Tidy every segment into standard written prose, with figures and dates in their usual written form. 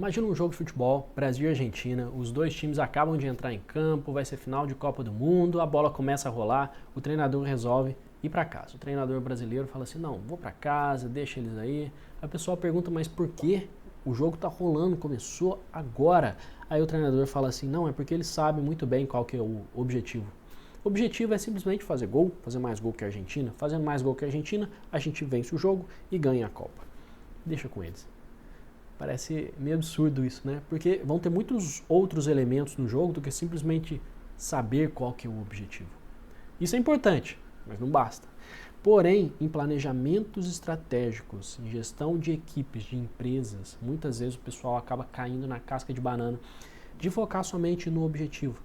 Imagina um jogo de futebol, Brasil e Argentina, os dois times acabam de entrar em campo, vai ser final de Copa do Mundo, a bola começa a rolar, o treinador resolve ir para casa. O treinador brasileiro fala assim, não, vou para casa, deixa eles aí. A pessoa pergunta, mas por quê? O jogo tá rolando, começou agora. Aí o treinador fala assim, não, é porque ele sabe muito bem qual que é o objetivo. O objetivo é simplesmente fazer gol, fazer mais gol que a Argentina. Fazendo mais gol que a Argentina, a gente vence o jogo e ganha a Copa. Deixa com eles. Parece meio absurdo isso, né? Porque vão ter muitos outros elementos no jogo do que simplesmente saber qual que é o objetivo. Isso é importante, mas não basta. Porém, em planejamentos estratégicos, em gestão de equipes, de empresas, muitas vezes o pessoal acaba caindo na casca de banana de focar somente no objetivo,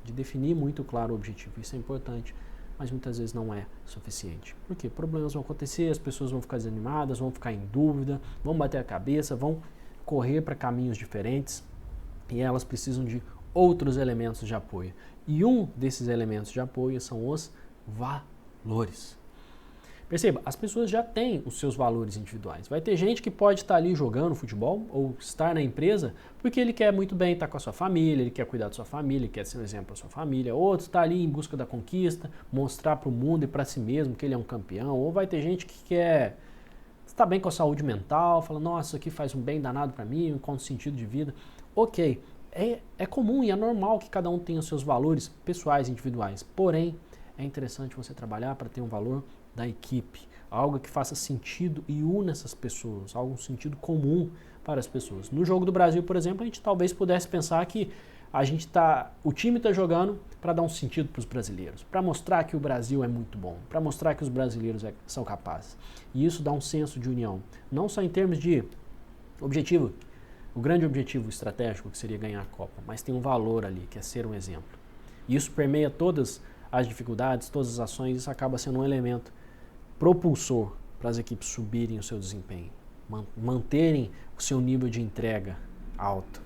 de definir muito claro o objetivo. Isso é importante, mas muitas vezes não é suficiente. Por quê? Problemas vão acontecer, as pessoas vão ficar desanimadas, vão ficar em dúvida, vão bater a cabeça, vão correr para caminhos diferentes e elas precisam de outros elementos de apoio. E um desses elementos de apoio são os valores. Perceba, as pessoas já têm os seus valores individuais. Vai ter gente que pode estar ali jogando futebol ou estar na empresa porque ele quer muito bem estar com a sua família, ele quer cuidar da sua família, ele quer ser um exemplo para a sua família. Outro está ali em busca da conquista, mostrar para o mundo e para si mesmo que ele é um campeão. Ou vai ter gente que quer estar bem com a saúde mental, fala, nossa, isso aqui faz um bem danado para mim, eu encontro sentido de vida. Ok, é comum e é normal que cada um tenha os seus valores pessoais, individuais. Porém, é interessante você trabalhar para ter um valor da equipe, algo que faça sentido e una essas pessoas, algo um sentido comum para as pessoas. No jogo do Brasil, por exemplo, a gente talvez pudesse pensar que o time está jogando para dar um sentido para os brasileiros, para mostrar que o Brasil é muito bom, para mostrar que os brasileiros são capazes. E isso dá um senso de união, não só em termos de objetivo, o grande objetivo estratégico que seria ganhar a Copa, mas tem um valor ali, que é ser um exemplo. E isso permeia todas as dificuldades, todas as ações, isso acaba sendo um elemento propulsor para as equipes subirem o seu desempenho, manterem o seu nível de entrega alto.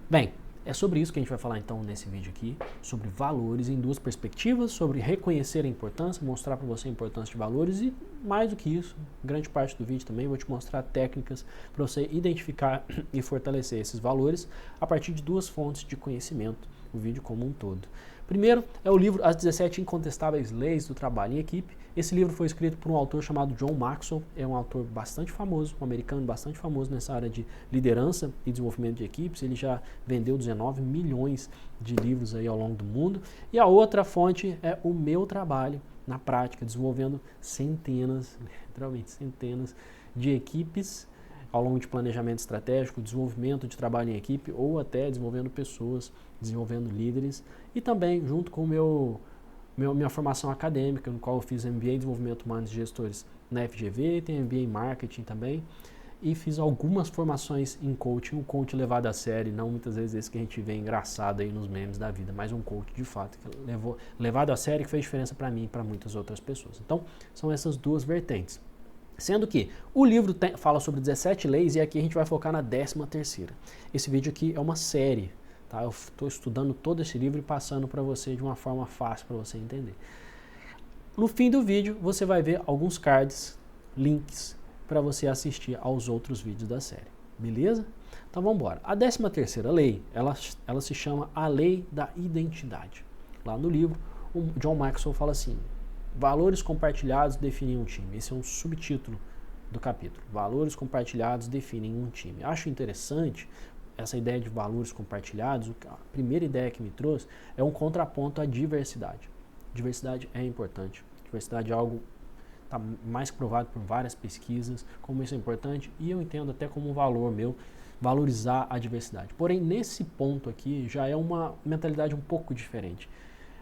Bem, é sobre isso que a gente vai falar então nesse vídeo aqui, sobre valores em duas perspectivas, sobre reconhecer a importância, mostrar para você a importância de valores e mais do que isso, grande parte do vídeo também vou te mostrar técnicas para você identificar e fortalecer esses valores a partir de duas fontes de conhecimento, o vídeo como um todo. Primeiro é o livro As 17 Incontestáveis Leis do Trabalho em Equipe. Esse livro foi escrito por um autor chamado John Maxwell, é um autor bastante famoso, um americano bastante famoso nessa área de liderança e desenvolvimento de equipes. Ele já vendeu 19 milhões de livros aí ao longo do mundo. E a outra fonte é o meu trabalho na prática, desenvolvendo centenas, literalmente centenas de equipes ao longo de planejamento estratégico, desenvolvimento de trabalho em equipe ou até desenvolvendo pessoas, desenvolvendo líderes e também junto com minha formação acadêmica, no qual eu fiz MBA em Desenvolvimento Humano de Gestores na FGV, tenho MBA em Marketing também e fiz algumas formações em coaching, um coach levado a sério, não muitas vezes esse que a gente vê engraçado aí nos memes da vida, mas um coach de fato, que levado a sério, que fez diferença para mim e para muitas outras pessoas. Então, são essas duas vertentes. Sendo que o livro fala sobre 17 leis e aqui a gente vai focar na 13ª. Esse vídeo aqui é uma série, tá? Eu estou estudando todo esse livro e passando para você de uma forma fácil para você entender. No fim do vídeo você vai ver alguns cards, links para você assistir aos outros vídeos da série, beleza? Então vamos embora. A 13ª lei, ela se chama a Lei da Identidade. Lá no livro, o John Maxwell fala assim: valores compartilhados definem um time. Esse é um subtítulo do capítulo. Valores compartilhados definem um time. Acho interessante essa ideia de valores compartilhados. A primeira ideia que me trouxe é um contraponto à diversidade. Diversidade é importante. Diversidade é algo que está mais provado por várias pesquisas, como isso é importante, e eu entendo até como um valor meu, valorizar a diversidade. Porém, nesse ponto aqui, já é uma mentalidade um pouco diferente.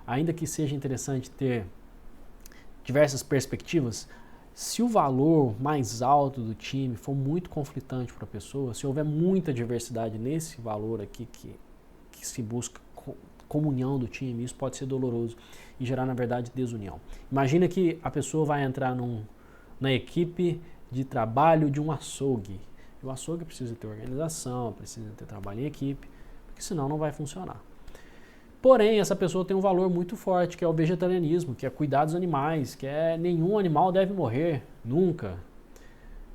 Ainda que seja interessante ter diversas perspectivas, se o valor mais alto do time for muito conflitante para a pessoa, se houver muita diversidade nesse valor aqui que se busca comunhão do time, isso pode ser doloroso e gerar, na verdade, desunião. Imagina que a pessoa vai entrar na equipe de trabalho de um açougue. E o açougue precisa ter organização, precisa ter trabalho em equipe, porque senão não vai funcionar. Porém, essa pessoa tem um valor muito forte, que é o vegetarianismo, que é cuidar dos animais, que é nenhum animal deve morrer, nunca.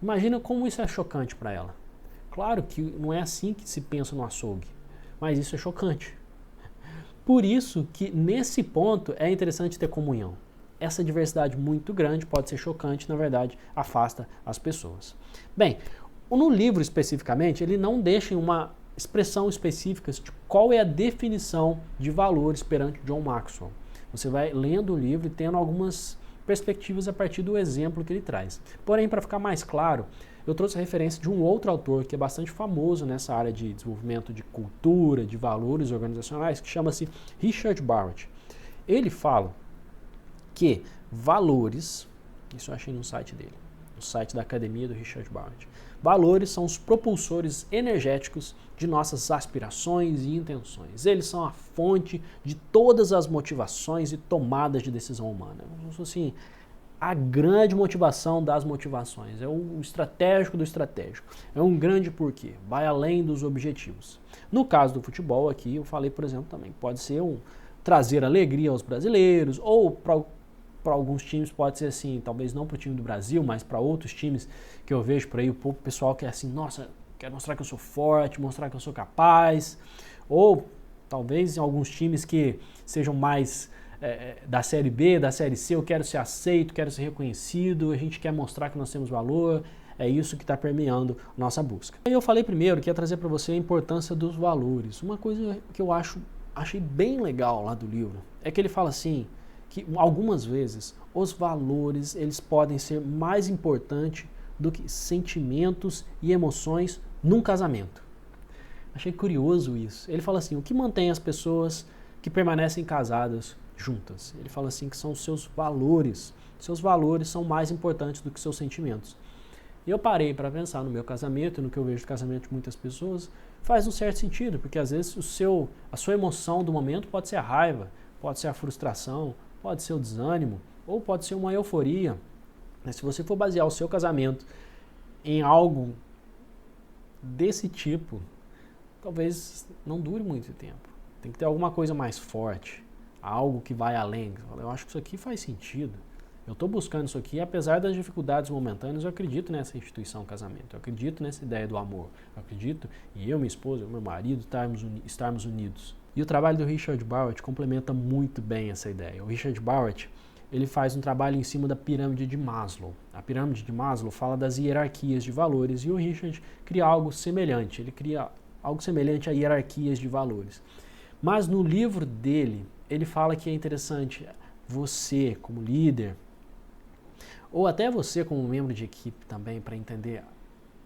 Imagina como isso é chocante para ela. Claro que não é assim que se pensa no açougue, mas isso é chocante. Por isso que nesse ponto é interessante ter comunhão. Essa diversidade muito grande pode ser chocante, na verdade, afasta as pessoas. Bem, no livro especificamente, ele não deixa uma expressão específica de qual é a definição de valores perante John Maxwell. Você vai lendo o livro e tendo algumas perspectivas a partir do exemplo que ele traz. Porém, para ficar mais claro, eu trouxe a referência de um outro autor que é bastante famoso nessa área de desenvolvimento de cultura, de valores organizacionais, que chama-se Richard Barrett. Ele fala que valores, isso eu achei no site dele, no site da academia do Richard Barrett, valores são os propulsores energéticos de nossas aspirações e intenções. Eles são a fonte de todas as motivações e tomadas de decisão humana. Assim, a grande motivação das motivações, é o estratégico do estratégico, é um grande porquê, vai além dos objetivos. No caso do futebol aqui, eu falei, por exemplo, também, pode ser trazer alegria aos brasileiros, ou para alguns times pode ser assim, talvez não para o time do Brasil, mas para outros times que eu vejo por aí, o pessoal que é assim, nossa, quero mostrar que eu sou forte, mostrar que eu sou capaz, ou talvez em alguns times que sejam mais da Série B, da Série C, eu quero ser aceito, quero ser reconhecido, a gente quer mostrar que nós temos valor, é isso que está permeando nossa busca. Eu falei primeiro que ia trazer para você a importância dos valores. Uma coisa que eu achei bem legal lá do livro é que ele fala assim, que algumas vezes os valores eles podem ser mais importantes do que sentimentos e emoções num casamento. Achei curioso isso. Ele fala assim, o que mantém as pessoas que permanecem casadas juntas? Ele fala assim que são os seus valores. Seus valores são mais importantes do que seus sentimentos. E eu parei para pensar no meu casamento, no que eu vejo do casamento de muitas pessoas, faz um certo sentido, porque às vezes a sua emoção do momento pode ser a raiva, pode ser a frustração, pode ser o desânimo, ou pode ser uma euforia. Mas se você for basear o seu casamento em algo desse tipo, talvez não dure muito tempo. Tem que ter alguma coisa mais forte, algo que vai além. Eu acho que isso aqui faz sentido. Eu estou buscando isso aqui, apesar das dificuldades momentâneas, eu acredito nessa instituição casamento, eu acredito nessa ideia do amor, eu acredito em eu, minha esposa, meu marido estarmos unidos. E o trabalho do Richard Barrett complementa muito bem essa ideia. O Richard Barrett, ele faz um trabalho em cima da pirâmide de Maslow. A pirâmide de Maslow fala das hierarquias de valores e o Richard cria algo semelhante, ele cria algo semelhante a hierarquias de valores. Mas no livro dele, ele fala que é interessante você, como líder, ou até você como membro de equipe também, para entender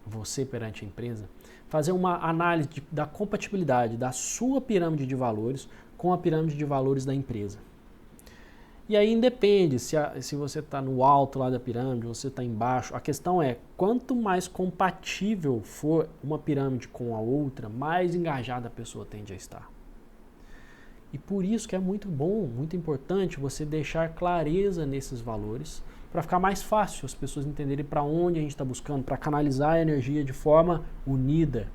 você perante a empresa, fazer uma análise da compatibilidade da sua pirâmide de valores com a pirâmide de valores da empresa. E aí independe se você está no alto lá da pirâmide, você está embaixo. A questão é, quanto mais compatível for uma pirâmide com a outra, mais engajada a pessoa tende a estar. E por isso que é muito bom, muito importante você deixar clareza nesses valores, para ficar mais fácil as pessoas entenderem para onde a gente está buscando, para canalizar a energia de forma unida.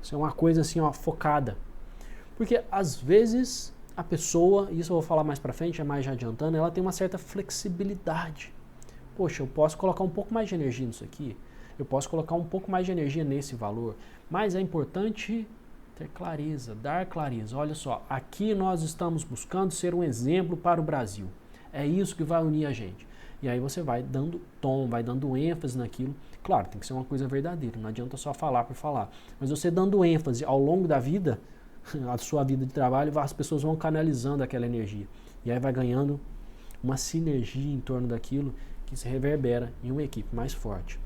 Isso é uma coisa assim, ó, focada. Porque às vezes a pessoa, isso eu vou falar mais para frente, é mais já adiantando, ela tem uma certa flexibilidade. Poxa, eu posso colocar um pouco mais de energia nisso aqui, eu posso colocar um pouco mais de energia nesse valor, mas é importante ter clareza, dar clareza. Olha só, aqui nós estamos buscando ser um exemplo para o Brasil. É isso que vai unir a gente. E aí você vai dando tom, vai dando ênfase naquilo. Claro, tem que ser uma coisa verdadeira, não adianta só falar por falar. Mas você dando ênfase ao longo da vida, a sua vida de trabalho, as pessoas vão canalizando aquela energia. E aí vai ganhando uma sinergia em torno daquilo que se reverbera em uma equipe mais forte.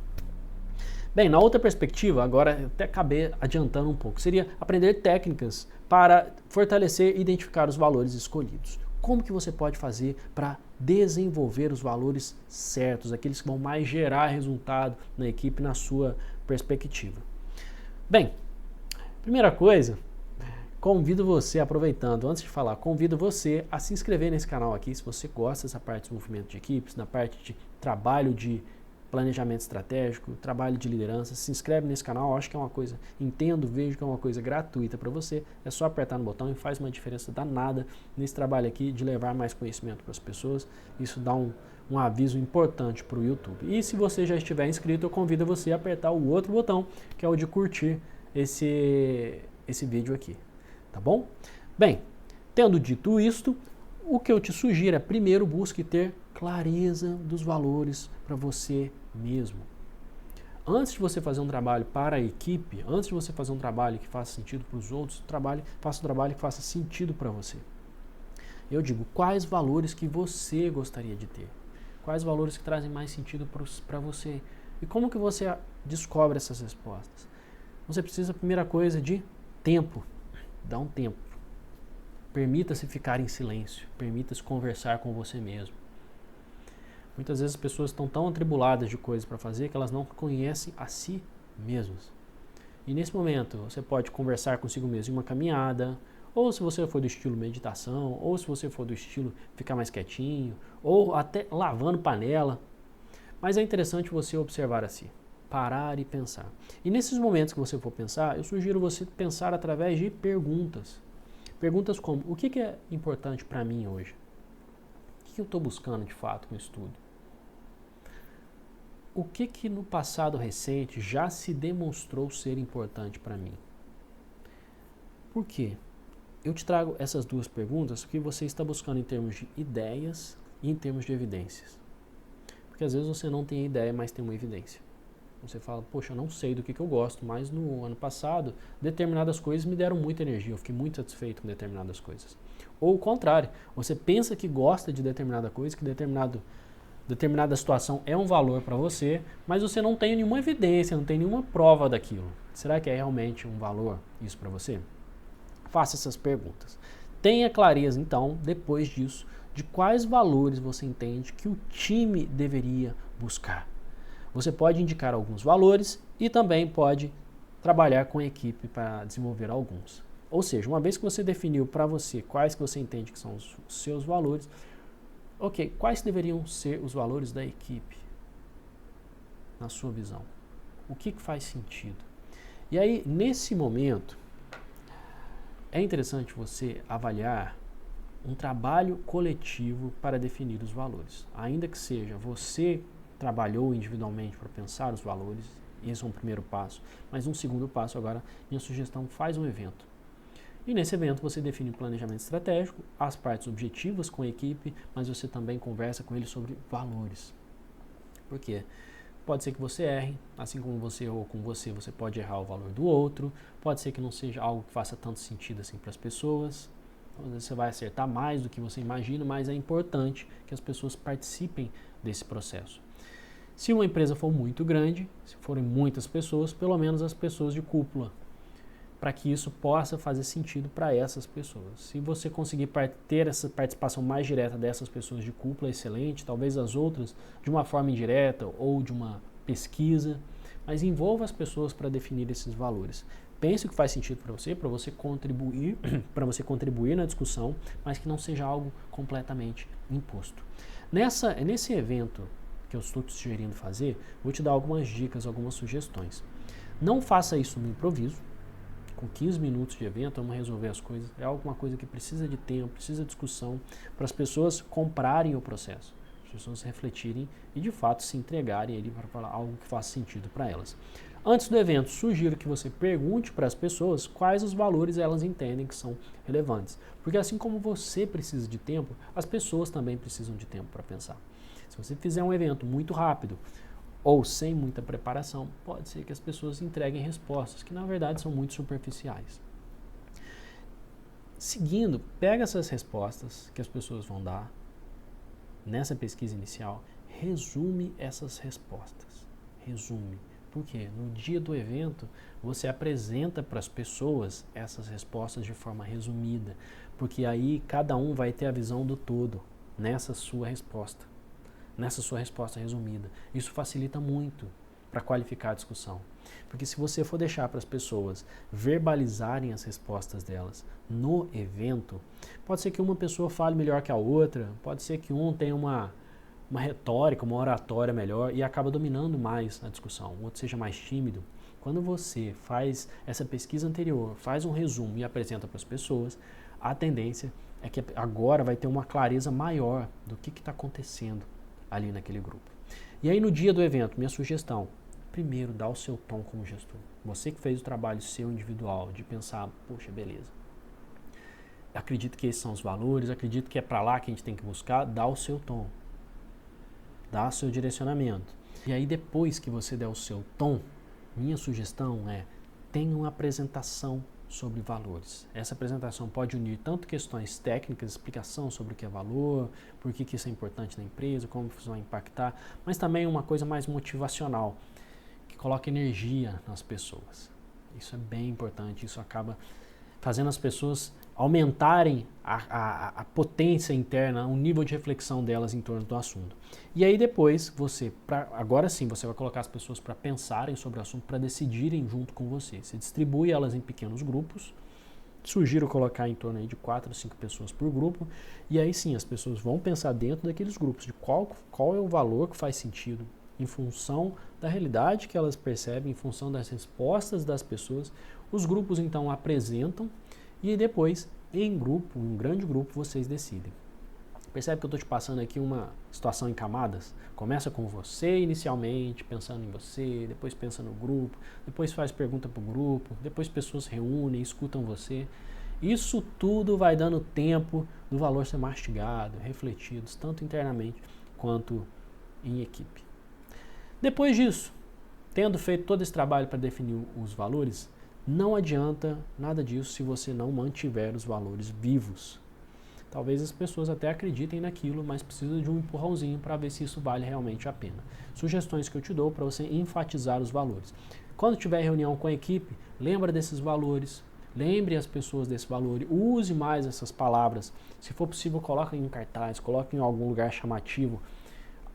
Bem, na outra perspectiva, agora até acabei adiantando um pouco, seria aprender técnicas para fortalecer e identificar os valores escolhidos. Como que você pode fazer para desenvolver os valores certos, aqueles que vão mais gerar resultado na equipe, na sua perspectiva? Bem, primeira coisa, convido você, aproveitando, antes de falar, convido você a se inscrever nesse canal aqui, se você gosta dessa parte de desenvolvimento de equipes, da parte de trabalho de planejamento estratégico, trabalho de liderança, se inscreve nesse canal, acho que é uma coisa, vejo que é uma coisa gratuita para você, é só apertar no botão e faz uma diferença danada nesse trabalho aqui de levar mais conhecimento para as pessoas, isso dá um um aviso importante para o YouTube. E se você já estiver inscrito, eu convido você a apertar o outro botão, que é o de curtir esse vídeo aqui, tá bom? Bem, tendo dito isto, o que eu te sugiro é, primeiro, busque ter clareza dos valores para você mesmo. Antes de você fazer um trabalho para a equipe, antes de você fazer um trabalho que faça sentido para os outros, faça um trabalho que faça sentido para você. Eu digo, quais valores que você gostaria de ter? Quais valores que trazem mais sentido para você? E como que você descobre essas respostas? Você precisa, primeira coisa, de tempo. Dá um tempo. Permita-se ficar em silêncio. Permita-se conversar com você mesmo. Muitas vezes as pessoas estão tão atribuladas de coisas para fazer que elas não conhecem a si mesmas. E nesse momento, você pode conversar consigo mesmo em uma caminhada, ou se você for do estilo meditação, ou se você for do estilo ficar mais quietinho, ou até lavando panela. Mas é interessante você observar a si, parar e pensar. E nesses momentos que você for pensar, eu sugiro você pensar através de perguntas. Perguntas como, o que é importante para mim hoje? O que eu estou buscando de fato com o estudo? O que no passado recente já se demonstrou ser importante para mim? Por quê? Eu te trago essas duas perguntas porque você está buscando em termos de ideias e em termos de evidências. Porque às vezes você não tem ideia, mas tem uma evidência. Você fala, poxa, eu não sei do que eu gosto, mas no ano passado determinadas coisas me deram muita energia, eu fiquei muito satisfeito com determinadas coisas. Ou o contrário, você pensa que gosta de determinada coisa, que determinada situação é um valor para você, mas você não tem nenhuma evidência, não tem nenhuma prova daquilo. Será que é realmente um valor isso para você? Faça essas perguntas. Tenha clareza, então, depois disso, de quais valores você entende que o time deveria buscar. Você pode indicar alguns valores e também pode trabalhar com a equipe para desenvolver alguns. Ou seja, uma vez que você definiu para você quais que você entende que são os seus valores, ok, quais deveriam ser os valores da equipe, na sua visão? O que faz sentido? E aí, nesse momento, é interessante você avaliar um trabalho coletivo para definir os valores. Ainda que seja você trabalhou individualmente para pensar os valores, esse é um primeiro passo, mas um segundo passo agora, minha sugestão, faz um evento. E nesse evento você define um planejamento estratégico, as partes objetivas com a equipe, mas você também conversa com eles sobre valores. Por quê? Pode ser que você erre, assim como você errou com você, você pode errar o valor do outro, pode ser que não seja algo que faça tanto sentido assim para as pessoas, às vezes você vai acertar mais do que você imagina, mas é importante que as pessoas participem desse processo. Se uma empresa for muito grande, se forem muitas pessoas, pelo menos as pessoas de cúpula, para que isso possa fazer sentido para essas pessoas. Se você conseguir ter essa participação mais direta dessas pessoas de cúpula, excelente, talvez as outras de uma forma indireta ou de uma pesquisa, mas envolva as pessoas para definir esses valores. Pense o que faz sentido para você contribuir na discussão, mas que não seja algo completamente imposto. Nesse evento que eu estou te sugerindo fazer, vou te dar algumas dicas, algumas sugestões. Não faça isso no improviso. Com 15 minutos de evento, vamos resolver as coisas. É alguma coisa que precisa de tempo, precisa de discussão, para as pessoas comprarem o processo, as pessoas refletirem e de fato se entregarem ali para falar algo que faça sentido para elas. Antes do evento, sugiro que você pergunte para as pessoas quais os valores elas entendem que são relevantes. Porque assim como você precisa de tempo, as pessoas também precisam de tempo para pensar. Se você fizer um evento muito rápido ou sem muita preparação, pode ser que as pessoas entreguem respostas que na verdade são muito superficiais. Seguindo, pega essas respostas que as pessoas vão dar nessa pesquisa inicial, resume essas respostas. Resume. Porque no dia do evento, você apresenta para as pessoas essas respostas de forma resumida. Porque aí cada um vai ter a visão do todo nessa sua resposta resumida. Isso facilita muito para qualificar a discussão. Porque se você for deixar para as pessoas verbalizarem as respostas delas no evento, pode ser que uma pessoa fale melhor que a outra, pode ser que um tenha uma retórica, uma oratória melhor e acaba dominando mais a discussão, o outro seja mais tímido. Quando você faz essa pesquisa anterior, faz um resumo e apresenta para as pessoas, a tendência é que agora vai ter uma clareza maior do que está acontecendo ali naquele grupo. E aí no dia do evento, minha sugestão, primeiro dá o seu tom como gestor. Você que fez o trabalho seu individual, de pensar, poxa, beleza, acredito que esses são os valores, acredito que é para lá que a gente tem que buscar, dá o seu tom, dá o seu direcionamento. E aí depois que você der o seu tom, minha sugestão é, tenha uma apresentação sobre valores. Essa apresentação pode unir tanto questões técnicas, explicação sobre o que é valor, por que isso é importante na empresa, como isso vai impactar, mas também uma coisa mais motivacional, que coloca energia nas pessoas. Isso é bem importante, isso acaba fazendo as pessoas aumentarem a potência interna, o nível de reflexão delas em torno do assunto. E aí depois, agora sim, você vai colocar as pessoas para pensarem sobre o assunto, para decidirem junto com você. Você distribui elas em pequenos grupos, sugiro colocar em torno aí de 4 a 5 pessoas por grupo, e aí sim, as pessoas vão pensar dentro daqueles grupos, de qual é o valor que faz sentido, em função da realidade que elas percebem, em função das respostas das pessoas. Os grupos então apresentam, e depois, em grupo, um grande grupo, vocês decidem. Percebe que eu estou te passando aqui uma situação em camadas? Começa com você inicialmente, pensando em você, depois pensa no grupo, depois faz pergunta para o grupo, depois pessoas reúnem, escutam você. Isso tudo vai dando tempo do valor ser mastigado, refletido, tanto internamente quanto em equipe. Depois disso, tendo feito todo esse trabalho para definir os valores, não adianta nada disso se você não mantiver os valores vivos. Talvez as pessoas até acreditem naquilo, mas precisa de um empurrãozinho para ver se isso vale realmente a pena. Sugestões que eu te dou para você enfatizar os valores. Quando tiver reunião com a equipe, lembra desses valores, lembre as pessoas desse valor, use mais essas palavras. Se for possível, coloque em cartaz, coloque em algum lugar chamativo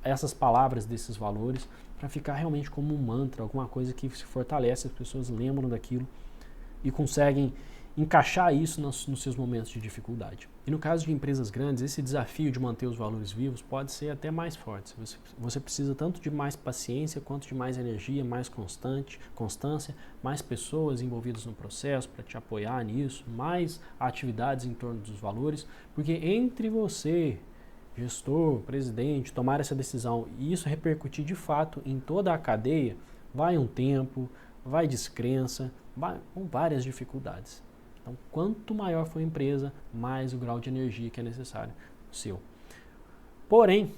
essas palavras desses valores, para ficar realmente como um mantra, alguma coisa que se fortalece, as pessoas lembram daquilo e conseguem encaixar isso nos seus momentos de dificuldade. E no caso de empresas grandes, esse desafio de manter os valores vivos pode ser até mais forte. Você precisa tanto de mais paciência, quanto de mais energia, mais constância, mais pessoas envolvidas no processo para te apoiar nisso, mais atividades em torno dos valores, porque entre você, gestor, presidente, tomar essa decisão e isso repercutir de fato em toda a cadeia, vai um tempo, vai descrença, vai com várias dificuldades. Então, quanto maior for a empresa, mais o grau de energia que é necessário seu. Porém,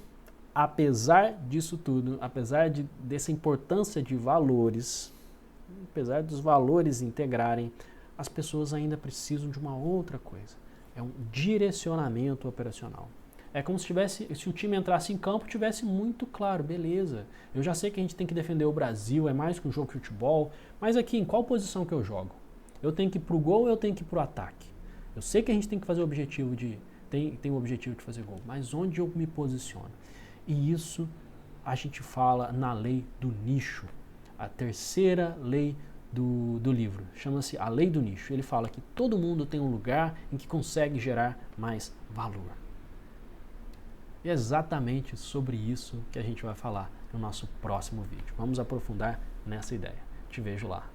apesar disso tudo, apesar dessa importância de valores, apesar dos valores integrarem, as pessoas ainda precisam de uma outra coisa. É um direcionamento operacional. É como se o time entrasse em campo e tivesse muito claro, beleza, eu já sei que a gente tem que defender o Brasil, é mais que um jogo de futebol, mas aqui em qual posição que eu jogo? Eu tenho que ir pro gol ou eu tenho que ir pro ataque? Eu sei que a gente tem que fazer o objetivo tem o objetivo de fazer gol, mas onde eu me posiciono? E isso a gente fala na lei do nicho, a terceira lei do livro, chama-se a lei do nicho. Ele fala que todo mundo tem um lugar em que consegue gerar mais valor. E é exatamente sobre isso que a gente vai falar no nosso próximo vídeo. Vamos aprofundar nessa ideia. Te vejo lá.